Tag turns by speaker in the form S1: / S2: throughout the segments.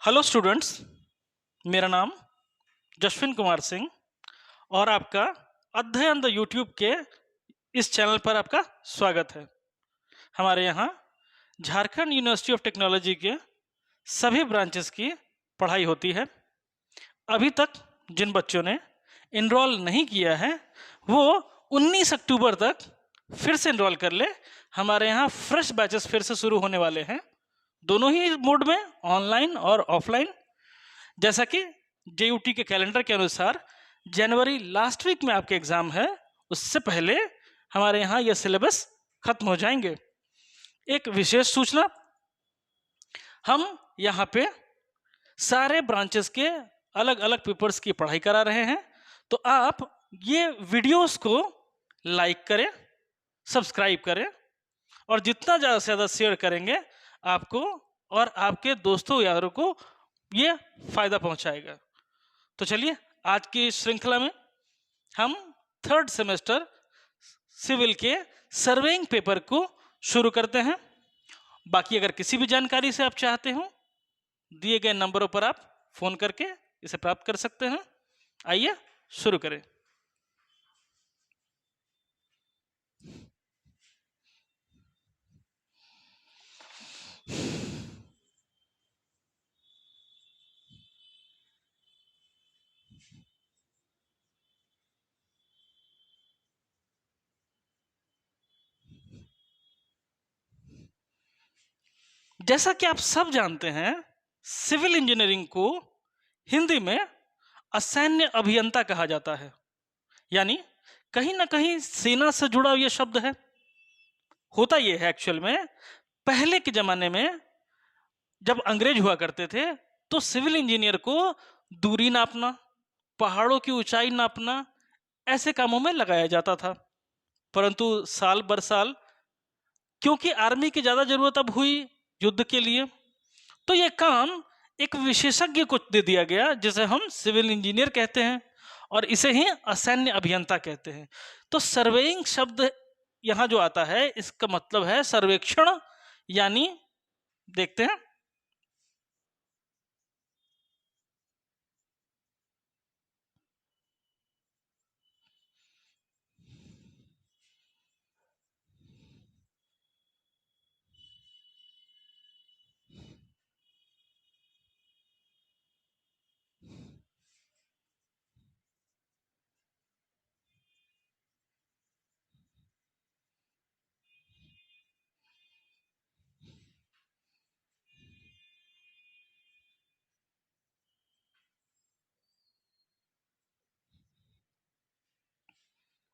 S1: Hello students, मेरा नाम जशविन कुमार सिंह और आपका अध्ययन द यूट्यूब के इस चैनल पर आपका स्वागत है। हमारे यहाँ झारखंड यूनिवर्सिटी ऑफ टेक्नोलॉजी के सभी ब्रांचेस की पढ़ाई होती है। अभी तक जिन बच्चों ने इनरोल नहीं किया है वो 19 अक्टूबर तक फिर से इनरोल कर ले। हमारे यहाँ फ्रेश बैचेस फिर से शुरू होने वाले हैं, दोनों ही मोड में, ऑनलाइन और ऑफलाइन। जैसा कि JUT के कैलेंडर के अनुसार जनवरी लास्ट वीक में आपके एग्जाम है, उससे पहले हमारे यहाँ यह सिलेबस खत्म हो जाएंगे। एक विशेष सूचना, हम यहाँ पे सारे ब्रांचेस के अलग अलग पेपर्स की पढ़ाई करा रहे हैं, तो आप ये वीडियोस को लाइक करें, सब्सक्राइब करें और जितना ज़्यादा से ज़्यादा शेयर करेंगे आपको और आपके दोस्तों यारों को ये फायदा पहुंचाएगा। तो चलिए आज की श्रृंखला में हम थर्ड सेमेस्टर सिविल के सर्वेइंग पेपर को शुरू करते हैं। बाकी अगर किसी भी जानकारी से आप चाहते हो, दिए गए नंबरों पर आप फोन करके इसे प्राप्त कर सकते हैं। आइए शुरू करें। जैसा कि आप सब जानते हैं, सिविल इंजीनियरिंग को हिंदी में असैन्य अभियंता कहा जाता है, यानी कहीं ना कहीं सेना से जुड़ा यह शब्द है। होता यह है एक्चुअल में, पहले के जमाने में जब अंग्रेज हुआ करते थे तो सिविल इंजीनियर को दूरी नापना, पहाड़ों की ऊंचाई नापना, ऐसे कामों में लगाया जाता था। परंतु साल बर साल क्योंकि आर्मी की ज्यादा जरूरत अब हुई युद्ध के लिए, तो यह काम एक विशेषज्ञ को दे दिया गया जिसे हम सिविल इंजीनियर कहते हैं और इसे ही असैन्य अभियंता कहते हैं। तो सर्वेइंग शब्द यहां जो आता है इसका मतलब है सर्वेक्षण, यानी देखते हैं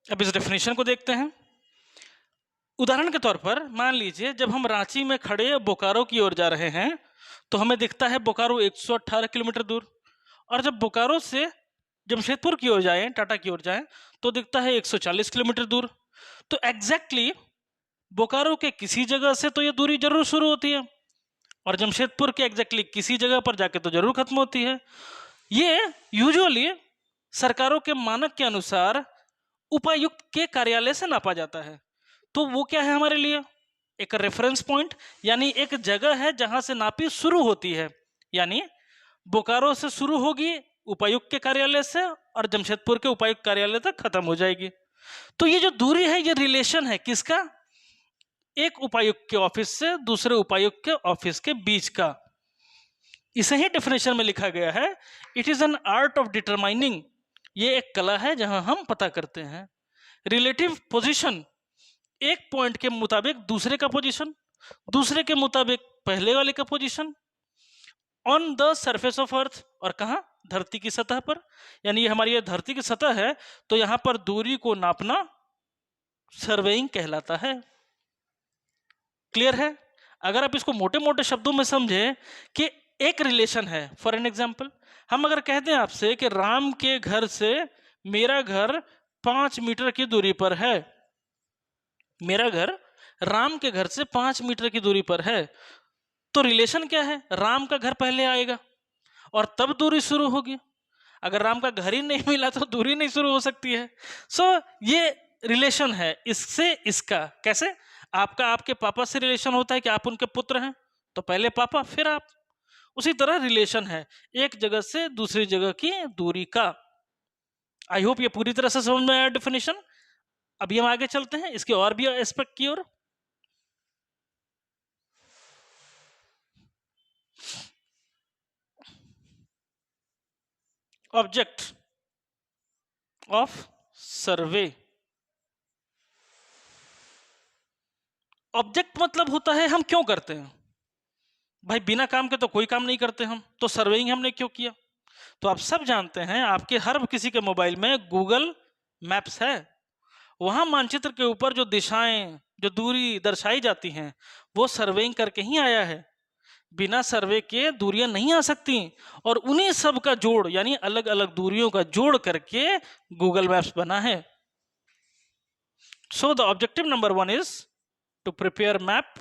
S1: अब इस डेफिनेशन को देखते हैं। उदाहरण के तौर पर मान लीजिए जब हम रांची में खड़े बोकारो की ओर जा रहे हैं तो हमें दिखता है बोकारो 118 किलोमीटर दूर, और जब बोकारो से जमशेदपुर की ओर जाएं, टाटा की ओर जाएं, तो दिखता है 140 किलोमीटर दूर। तो एग्जैक्टली बोकारो के किसी जगह से तो ये दूरी जरूर शुरू होती है और जमशेदपुर के एग्जैक्टली किसी जगह पर जाके तो जरूर खत्म होती है। ये यूजुअली सरकारों के मानक के अनुसार उपायुक्त के कार्यालय से नापा जाता है। तो वो क्या है हमारे लिए? एक रेफरेंस पॉइंट, यानी एक जगह है जहां से नापी शुरू होती है। यानी बोकारो से शुरू होगी उपायुक्त के कार्यालय से और जमशेदपुर के उपायुक्त कार्यालय तक खत्म हो जाएगी। तो ये जो दूरी है ये रिलेशन है किसका? एक उपायुक्त के ऑफिस से दूसरे उपायुक्त के ऑफिस के बीच का। इसे ही डेफिनेशन में लिखा गया है, it is an art of determining. ये एक कला है जहां हम पता करते हैं रिलेटिव पोजीशन, एक पॉइंट के मुताबिक दूसरे का पोजीशन, दूसरे के मुताबिक पहले वाले का position, on the surface of earth, और कहा? धरती की सतह पर। यानी ये हमारी ये धरती की सतह है, तो यहां पर दूरी को नापना सर्वेइंग कहलाता है। क्लियर है? अगर आप इसको मोटे मोटे शब्दों में समझे कि एक रिलेशन है, फॉर एन एग्जाम्पल हम अगर कहते हैं आपसे कि राम के घर से मेरा घर 5 मीटर की दूरी पर है, मेरा घर राम के घर से 5 मीटर की दूरी पर है, तो रिलेशन क्या है? राम का घर पहले आएगा और तब दूरी शुरू होगी। अगर राम का घर ही नहीं मिला तो दूरी नहीं शुरू हो सकती है। सो ये रिलेशन है इससे इसका। कैसे? आपका आपके पापा से रिलेशन होता है कि आप उनके पुत्र हैं, तो पहले पापा फिर आप। उसी तरह रिलेशन है एक जगह से दूसरी जगह की दूरी का। आई होप ये पूरी तरह से समझ में आया डेफिनेशन। अभी हम आगे चलते हैं इसके और भी एस्पेक्ट की ओर। Object of survey. ऑब्जेक्ट मतलब होता है हम क्यों करते हैं। भाई बिना काम के तो कोई काम नहीं करते हम, तो सर्वेइंग हमने क्यों किया। तो आप सब जानते हैं आपके हर किसी के मोबाइल में गूगल मैप्स है। वहां मानचित्र के ऊपर जो दिशाएं जो दूरी दर्शाई जाती हैं वो सर्वेइंग करके ही आया है। बिना सर्वे के दूरियां नहीं आ सकती, और उन्हीं सब का जोड़ यानी अलग अलग दूरियों का जोड़ करके गूगल मैप्स बना है। So the objective number 1 is to prepare map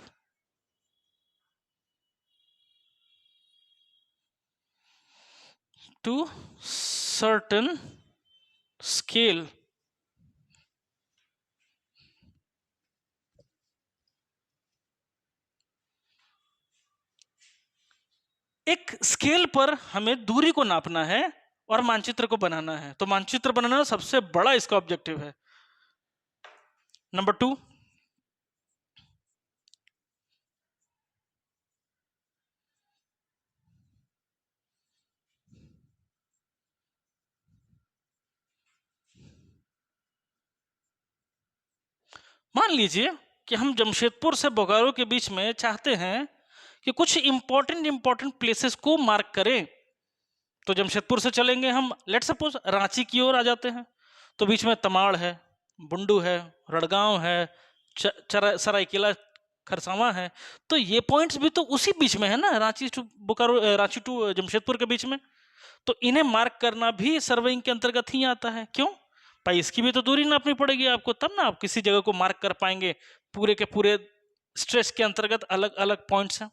S1: to certain scale। एक स्केल पर हमें दूरी को नापना है और मानचित्र को बनाना है। तो मानचित्र बनाना सबसे बड़ा इसका ऑब्जेक्टिव है। नंबर 2, मान लीजिए कि हम जमशेदपुर से बोकारो के बीच में चाहते हैं कि कुछ इंपॉर्टेंट प्लेसेस को मार्क करें। तो जमशेदपुर से चलेंगे हम, लेट सपोज रांची की ओर आ जाते हैं। तो बीच में तमाड़ है, बुंडू है, रड़गांव है, सरायकेला खरसावां है। तो ये पॉइंट्स भी तो उसी बीच में है ना, रांची टू बोकारो, रांची टू जमशेदपुर के बीच में। तो इन्हें मार्क करना भी सर्वेइंग के अंतर्गत ही आता है। क्यों भाई, इसकी भी तो दूरी नापनी पड़ेगी आपको, तब ना आप किसी जगह को मार्क कर पाएंगे। पूरे के पूरे स्ट्रेस के अंतर्गत अलग अलग पॉइंट्स हैं।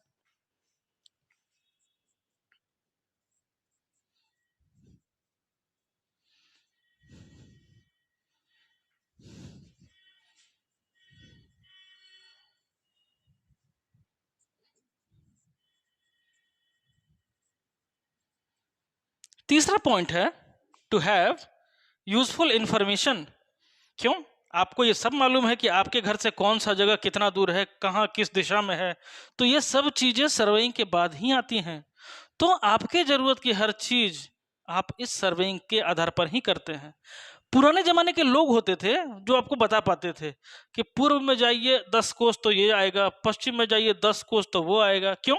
S1: तीसरा पॉइंट है टू हैव यूजफुल इंफॉर्मेशन। क्यों, आपको ये सब मालूम है कि आपके घर से कौन सा जगह कितना दूर है, कहाँ किस दिशा में है। तो ये सब चीजें सर्वेइंग के बाद ही आती हैं। तो आपके जरूरत की हर चीज आप इस सर्वेइंग के आधार पर ही करते हैं। पुराने जमाने के लोग होते थे जो आपको बता पाते थे कि पूर्व में जाइए 10 कोस तो ये आएगा, पश्चिम में जाइए 10 कोस तो वो आएगा। क्यों,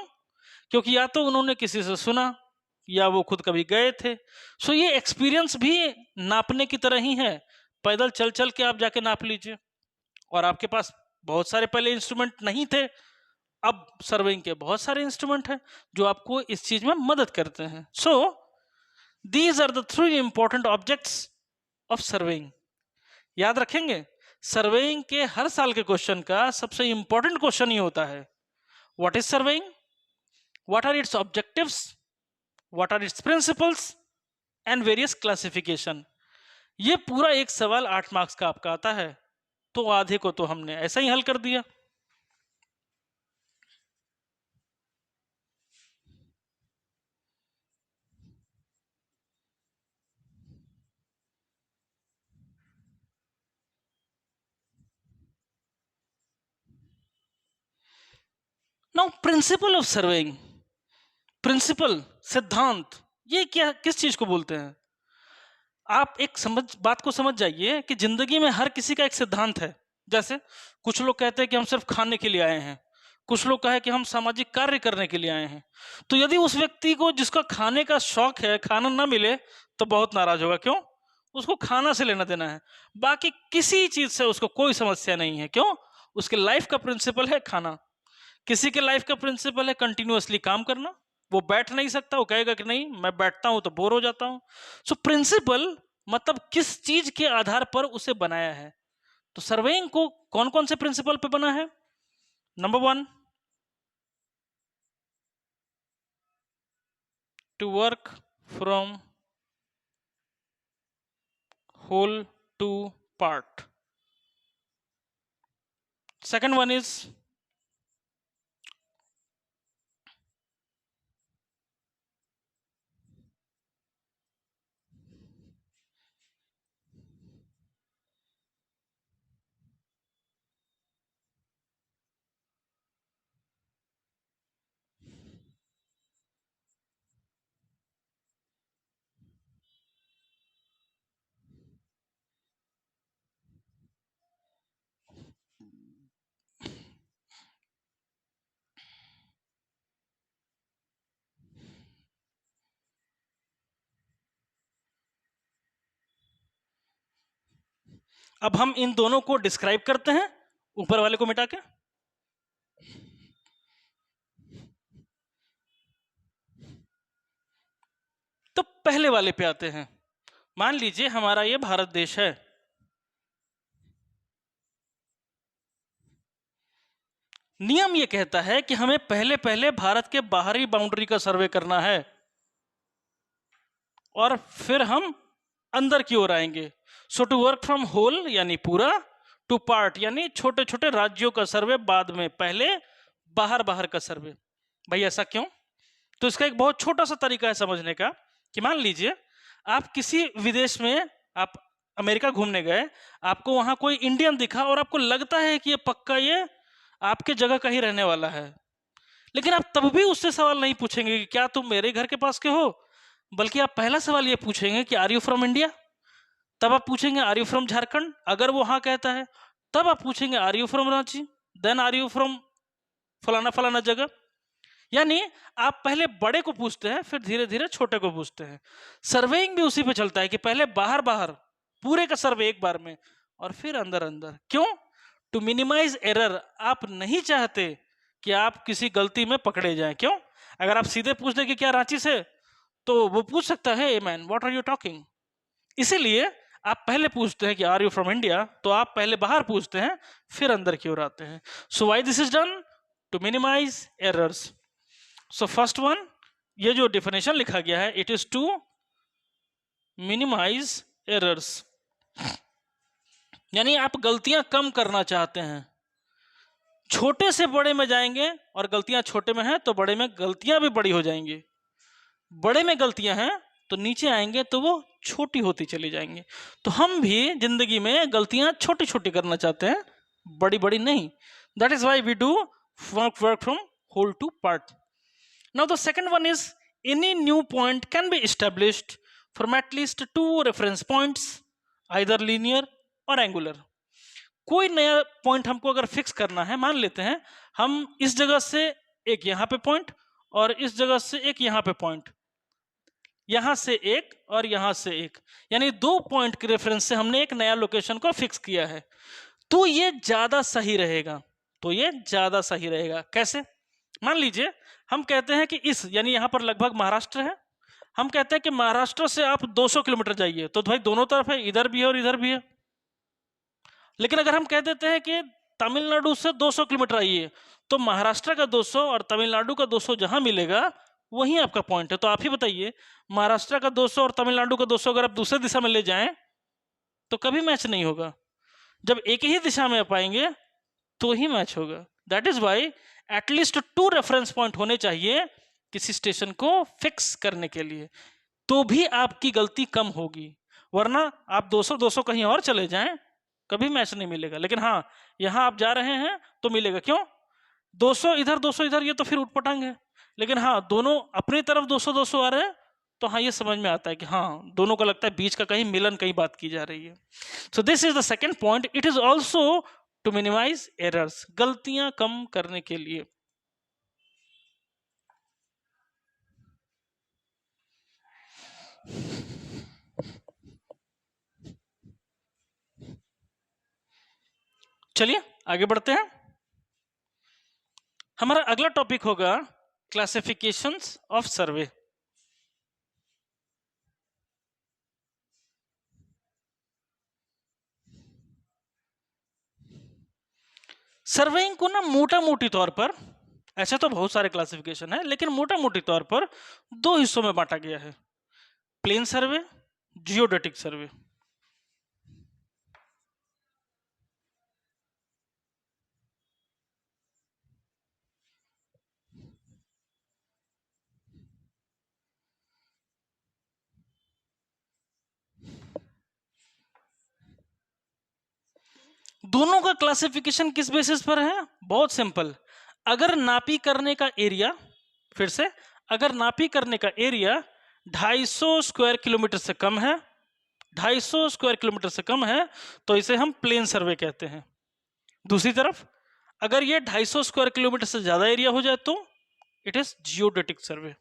S1: क्योंकि या तो उन्होंने किसी से सुना या वो खुद कभी गए थे। सो ये एक्सपीरियंस भी नापने की तरह ही है। पैदल चल चल के आप जाके नाप लीजिए, और आपके पास बहुत सारे पहले इंस्ट्रूमेंट नहीं थे। अब सर्वेइंग के बहुत सारे इंस्ट्रूमेंट हैं जो आपको इस चीज में मदद करते हैं। So these are the 3 important objects of surveying. याद रखेंगे, सर्वेइंग के हर साल के क्वेश्चन का सबसे इंपॉर्टेंट क्वेश्चन ये होता है, what is surveying, what are its objectives, what are its principles and various classification. ये पूरा एक सवाल 8 मार्क्स का आपका आता है। तो आधे को तो हमने ऐसा ही हल कर दिया। Now principle of surveying. Principle, सिद्धांत, ये क्या किस चीज को बोलते हैं। आप एक बात को समझ जाइए कि जिंदगी में हर किसी का एक सिद्धांत है। जैसे कुछ लोग कहते हैं कि हम सिर्फ खाने के लिए आए हैं, कुछ लोग कहे कि हम सामाजिक कार्य करने के लिए आए हैं। तो यदि उस व्यक्ति को जिसका खाने का शौक है खाना ना मिले तो बहुत नाराज होगा। क्यों, उसको खाना से लेना देना है, बाकी किसी चीज से उसको कोई समस्या नहीं है। क्यों, उसके लाइफ का प्रिंसिपल है खाना। किसी के लाइफ का प्रिंसिपल है कंटिन्यूअसली काम करना। वो बैठ नहीं सकता, वो कहेगा कि नहीं मैं बैठता हूं तो बोर हो जाता हूं। सो प्रिंसिपल मतलब किस चीज के आधार पर उसे बनाया है। तो सर्वेइंग को कौन कौन से प्रिंसिपल पे बना है। Number 1, to work from whole to part. Second 1 is अब हम इन दोनों को डिस्क्राइब करते हैं, ऊपर वाले को मिटा के। तो पहले वाले पे आते हैं। मान लीजिए हमारा ये भारत देश है। नियम ये कहता है कि हमें पहले पहले भारत के बाहरी बाउंड्री का सर्वे करना है और फिर हम अंदर की ओर आएंगे। सो टू वर्क फ्रॉम होल यानी पूरा, टू पार्ट यानी छोटे छोटे राज्यों का सर्वे बाद में, पहले बाहर बाहर का सर्वे। भाई ऐसा क्यों? तो इसका एक बहुत छोटा सा तरीका है समझने का कि मान लीजिए आप किसी विदेश में, आप अमेरिका घूमने गए, आपको वहां कोई इंडियन दिखा और आपको लगता है कि ये पक्का ये आपके जगह का ही रहने वाला है, लेकिन आप तब भी उससे सवाल नहीं पूछेंगे कि क्या तुम मेरे घर के पास के हो, बल्कि आप पहला सवाल ये पूछेंगे कि आर यू फ्रॉम इंडिया। तब आप पूछेंगे आर यू फ्रॉम झारखंड, अगर वो हाँ कहता है। तब आप पूछेंगे are you from Ranchi, then are you from फलाना फलाना जगह। यानी आप पहले बड़े को पूछते हैं, फिर धीरे धीरे छोटे को पूछते हैं। सर्वेइंग भी उसी पे चलता है कि पहले बाहर बाहर पूरे का सर्वे एक बार में और फिर अंदर अंदर। क्यों? To minimise error. आप नहीं चाहते कि आप किसी गलती में पकड़े जाएं। क्यों? अगर आप सीधे पूछ दें कि क्या रांची से, तो वो पूछ सकता है ए man what are you talking. इसीलिए आप पहले पूछते हैं कि आर यू फ्रॉम इंडिया, तो आप पहले बाहर पूछते हैं फिर अंदर की ओर आते हैं। So why this is done? To minimise errors. So first one, ये जो डिफिनेशन लिखा गया है, it is to minimise errors, यानी आप गलतियां कम करना चाहते हैं। छोटे से बड़े में जाएंगे और गलतियां छोटे में हैं तो बड़े में गलतियां भी बड़ी हो जाएंगी। बड़े में गलतियां हैं तो नीचे आएंगे तो वो छोटी होती चली जाएंगी। तो हम भी जिंदगी में गलतियां छोटी छोटी करना चाहते हैं, बड़ी बड़ी नहीं। That is why we do work from whole to part. Now the second one is any new point can be established from at least two reference points, either linear और angular। कोई नया पॉइंट हमको अगर fix करना है, मान लेते हैं हम इस जगह से एक यहाँ पे पॉइंट और इस जगह से एक यहाँ पे पॉइंट, यहाँ से एक और यहाँ से एक, यानी दो पॉइंट के रेफरेंस से हमने एक नया लोकेशन को फिक्स किया है। तो ये ज्यादा सही रहेगा। तो ये ज्यादा सही रहेगा कैसे? मान लीजिए हम कहते हैं कि इस, यानी यहां पर लगभग महाराष्ट्र है, हम कहते हैं कि महाराष्ट्र से आप 200 किलोमीटर जाइए, तो भाई दोनों तरफ है, इधर भी है और इधर भी है। लेकिन अगर हम कह देते हैं कि तमिलनाडु से 200 किलोमीटर आइए, तो महाराष्ट्र का 200 और तमिलनाडु का 200 जहां मिलेगा वहीं आपका पॉइंट है। तो आप ही बताइए, महाराष्ट्र का 200 और तमिलनाडु का 200 अगर आप दूसरे दिशा में ले जाएं तो कभी मैच नहीं होगा। जब एक ही दिशा में आप आएंगे तो ही मैच होगा। That is why at least two reference point होने चाहिए किसी स्टेशन को फिक्स करने के लिए, तो भी आपकी गलती कम होगी। वरना आप 200 कहीं और चले जाएं, कभी मैच नहीं मिलेगा। लेकिन हाँ, यहां आप जा रहे हैं तो मिलेगा। क्यों? 200 इधर, ये तो फिर उठपटांग है। लेकिन हाँ, दोनों अपनी तरफ 200 आ रहे हैं तो हाँ, ये समझ में आता है कि हाँ, दोनों को लगता है बीच का कहीं मिलन, कहीं बात की जा रही है। So this is the second point, it is also to minimise errors, गलतियां कम करने के लिए। चलिए आगे बढ़ते हैं। हमारा अगला टॉपिक होगा क्लासिफिकेशंस ऑफ सर्वे। सर्वेइंग को ना मोटा मोटी तौर पर, ऐसे तो बहुत सारे क्लासिफिकेशन है, लेकिन मोटा मोटी तौर पर दो हिस्सों में बांटा गया है, प्लेन सर्वे, जियोडेटिक सर्वे। दोनों का क्लासिफिकेशन किस बेसिस पर है? बहुत सिंपल। अगर नापी करने का एरिया, फिर से, अगर नापी करने का एरिया 250 स्क्वायर किलोमीटर से कम है, 250 स्क्वायर किलोमीटर से कम है, तो इसे हम प्लेन सर्वे कहते हैं। दूसरी तरफ अगर ये 250 स्क्वायर किलोमीटर से ज्यादा एरिया हो जाए तो it is geodetic survey.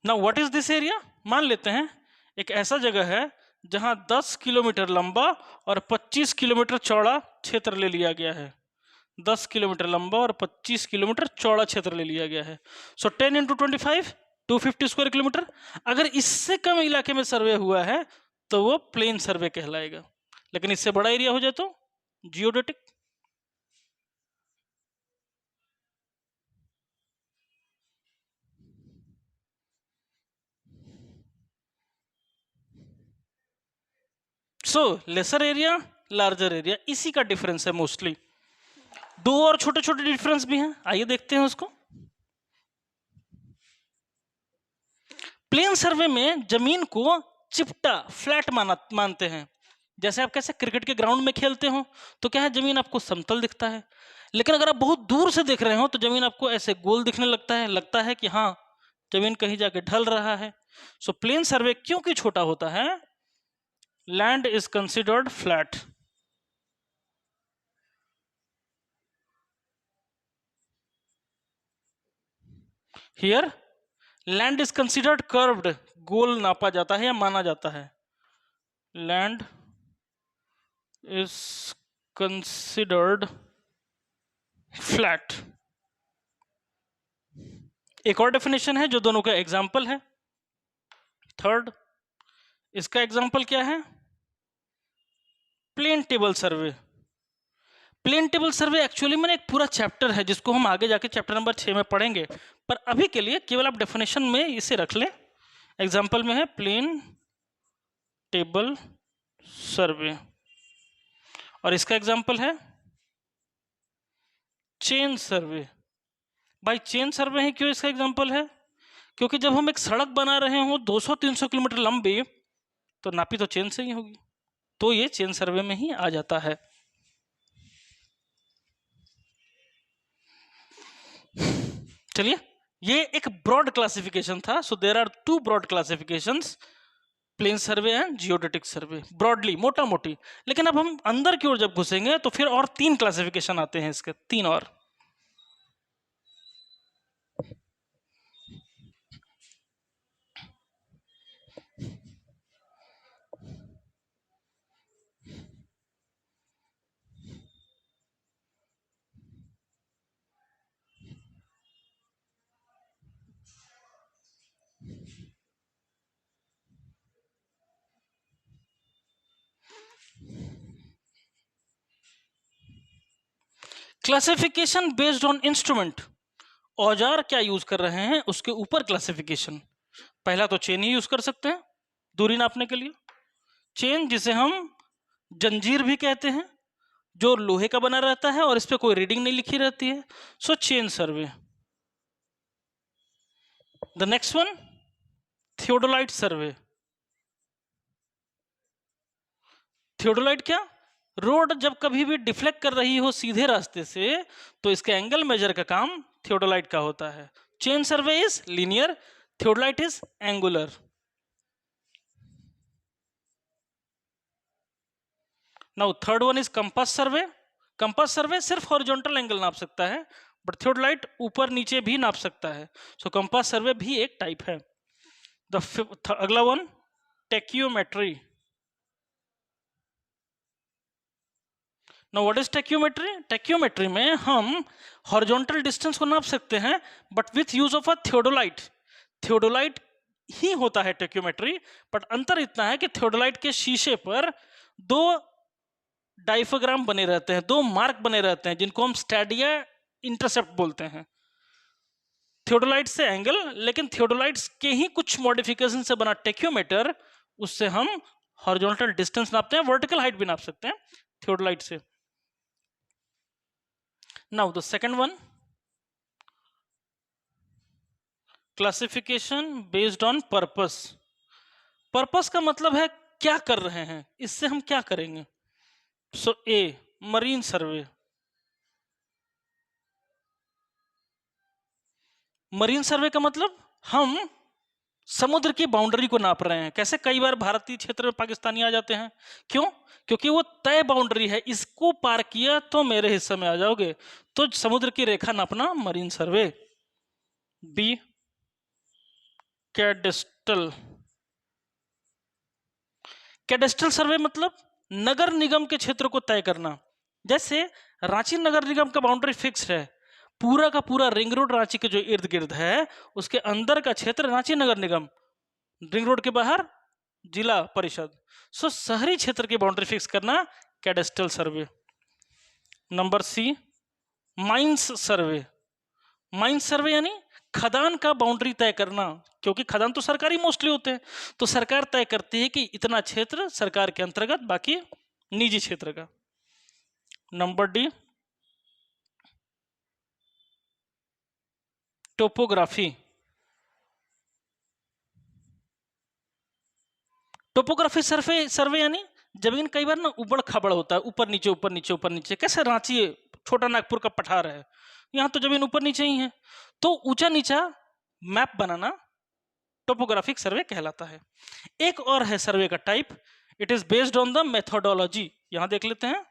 S1: Now what is this area? मान लेते हैं एक ऐसा जगह है जहां 10 किलोमीटर लंबा और 25 किलोमीटर चौड़ा क्षेत्र ले लिया गया है। 10 किलोमीटर लंबा और 25 किलोमीटर चौड़ा क्षेत्र ले लिया गया है। सो 10 इंटू 25 250 स्क्वायर किलोमीटर। अगर इससे कम इलाके में सर्वे हुआ है तो वो प्लेन सर्वे कहलाएगा, लेकिन इससे बड़ा एरिया हो जाए तो जियोडेटिक। सो लेसर एरिया, लार्जर एरिया, इसी का डिफरेंस है मोस्टली। दो और छोटे छोटे डिफरेंस भी हैं, आइए देखते हैं उसको। प्लेन सर्वे में जमीन को चिपटा फ्लैट मानते हैं। जैसे आप कैसे क्रिकेट के ग्राउंड में खेलते हो तो क्या है, जमीन आपको समतल दिखता है, लेकिन अगर आप बहुत दूर से देख रहे हो तो जमीन आपको ऐसे गोल दिखने लगता है कि हाँ जमीन कहीं जाके ढल रहा है। सो प्लेन सर्वे क्योंकि छोटा होता है, land is considered flat. Here land is considered curved, गोल नापा जाता है या माना जाता है। Land is considered flat. एक और डेफिनेशन है जो दोनों का एग्जाम्पल है, थर्ड। इसका एग्जाम्पल क्या है? Plane table survey. Plane table survey actually में एक पूरा चैप्टर है जिसको हम आगे जाके चैप्टर नंबर 6 में पढ़ेंगे, पर अभी के लिए केवल आप डेफिनेशन में इसे रख लें। एग्जाम्पल में है प्लेन टेबल सर्वे, और इसका एग्जाम्पल है चेन सर्वे। भाई चेन सर्वे है क्यों इसका एग्जाम्पल है? क्योंकि जब हम एक सड़क बना रहे हो 200-300 किलोमीटर लंबी, तो नापी तो चेन से ही होगी, तो ये चेन सर्वे में ही आ जाता है। चलिए, ये एक ब्रॉड क्लासिफिकेशन था। So there are two broad classifications, plane survey and geodetic survey, broadly, मोटा मोटी। लेकिन अब हम अंदर की ओर जब घुसेंगे तो फिर और 3 क्लासिफिकेशन आते हैं इसके, 3 और। क्लासिफिकेशन बेस्ड ऑन इंस्ट्रूमेंट, औजार क्या यूज कर रहे हैं उसके ऊपर क्लासिफिकेशन। पहला तो चेन ही यूज कर सकते हैं दूरी नापने के लिए, चेन जिसे हम जंजीर भी कहते हैं, जो लोहे का बना रहता है और इस पे कोई रीडिंग नहीं लिखी रहती है। So chain survey. The next one, theodolite survey. Theodolite क्या? रोड जब कभी भी डिफ्लेक्ट कर रही हो सीधे रास्ते से तो इसके एंगल मेजर का काम थियोडोलाइट का होता है। Chain survey is linear, theodolite is angular. Now third one is compass survey. Compass सर्वे सिर्फ हॉरिजॉन्टल एंगल नाप सकता है, बट थियोडोलाइट ऊपर नीचे भी नाप सकता है। सो कंपास सर्वे भी एक टाइप है। अगला one, tacheometry. Now what is tacheometry? Tacheometry में हम हॉरिजॉन्टल डिस्टेंस को नाप सकते हैं, but with use of a theodolite. Theodolite ही होता है टेक्योमेट्री, बट अंतर इतना है कि थियोडोलाइट के शीशे पर 2 डाइफोग्राम बने रहते हैं, 2 मार्क बने रहते हैं, जिनको हम स्टैडिया इंटरसेप्ट बोलते हैं। थियोडोलाइट से एंगल, लेकिन थियोडोलाइट्स के ही कुछ मॉडिफिकेशन से बना टेक्योमीटर, उससे हम हॉरिजॉन्टल डिस्टेंस नापते हैं, वर्टिकल हाइट भी नाप सकते हैं थियोडोलाइट से। Now the second one, classification based on purpose. Purpose का मतलब है क्या कर रहे हैं, इससे हम क्या करेंगे। सो ए, मरीन सर्वे। मरीन सर्वे का मतलब हम समुद्र की बाउंड्री को नाप रहे हैं। कैसे, कई बार भारतीय क्षेत्र में पाकिस्तानी आ जाते हैं, क्यों? क्योंकि वो तय बाउंड्री है, इसको पार किया तो मेरे हिस्से में आ जाओगे, तो समुद्र की रेखा नापना marine survey. B, cadastral. Cadastral survey मतलब नगर निगम के क्षेत्र को तय करना। जैसे रांची नगर निगम का बाउंड्री फिक्स है, पूरा का पूरा रिंग रोड रांची के जो इर्द गिर्द है उसके अंदर का क्षेत्र रांची नगर निगम, रिंग रोड के बाहर जिला परिषद। सो शहरी क्षेत्र की बाउंड्री फिक्स करना cadastral survey. Number C, mines survey. Mines survey यानी खदान का बाउंड्री तय करना, क्योंकि खदान तो सरकारी मोस्टली होते हैं, तो सरकार तय करती है कि इतना क्षेत्र सरकार के अंतर्गत, बाकी निजी क्षेत्र का। Number D, topography. टोपोग्राफी सर्वे सर्वे यानी जमीन कई बार ना उबड़ खाबड़ होता है, ऊपर नीचे ऊपर नीचे ऊपर नीचे। कैसे रांची छोटा नागपुर का पठार है, यहाँ तो जमीन ऊपर नीचे ही है, तो ऊंचा नीचा मैप बनाना टोपोग्राफिक सर्वे कहलाता है। एक और है सर्वे का type, it is based on the methodology. यहां देख लेते हैं,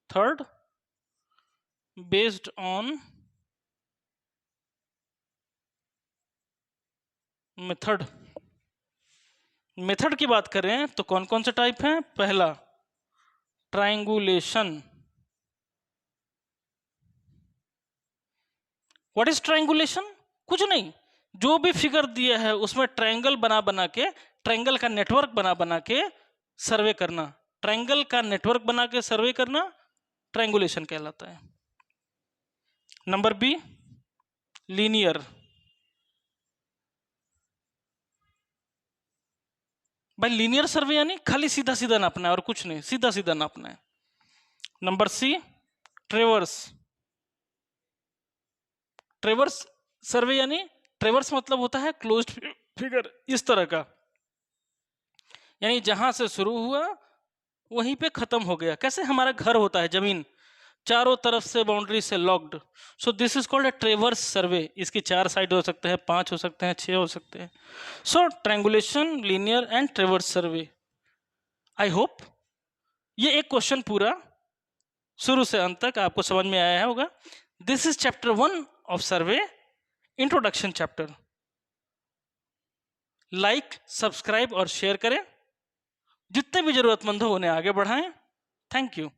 S1: third, based on method. Method की बात करें तो कौन कौन से टाइप हैं? पहला, ट्रायंगुलेशन। What is triangulation? कुछ नहीं, जो भी फिगर दिया है उसमें ट्रायंगल बना बना के, ट्रायंगल का नेटवर्क बना बना के सर्वे करना। ट्रायंगल का नेटवर्क बना के सर्वे करना ट्रायंगुलेशन कहलाता है। Number B, linear. भाई लीनियर सर्वे यानी खाली सीधा सीधा नापना है और कुछ नहीं, सीधा सीधा नापना है। Number C, ट्रेवर्स। ट्रेवर्स सर्वे यानी, ट्रेवर्स मतलब होता है क्लोज्ड फिगर, इस तरह का, यानी जहां से शुरू हुआ वहीं पे खत्म हो गया। कैसे हमारा घर होता है, जमीन चारों तरफ से बाउंड्री से locked, so this is called a traverse survey. इसकी 4 साइड हो सकते हैं, 5 हो सकते हैं, 6 हो सकते हैं। So triangulation, linear and traverse survey. I hope ये एक क्वेश्चन पूरा शुरू से अंत तक आपको समझ में आया होगा। This is chapter 1 of survey, introduction chapter. Like, subscribe और शेयर करें, जितने भी जरूरतमंद हो उन्हें आगे बढ़ाएं। Thank you.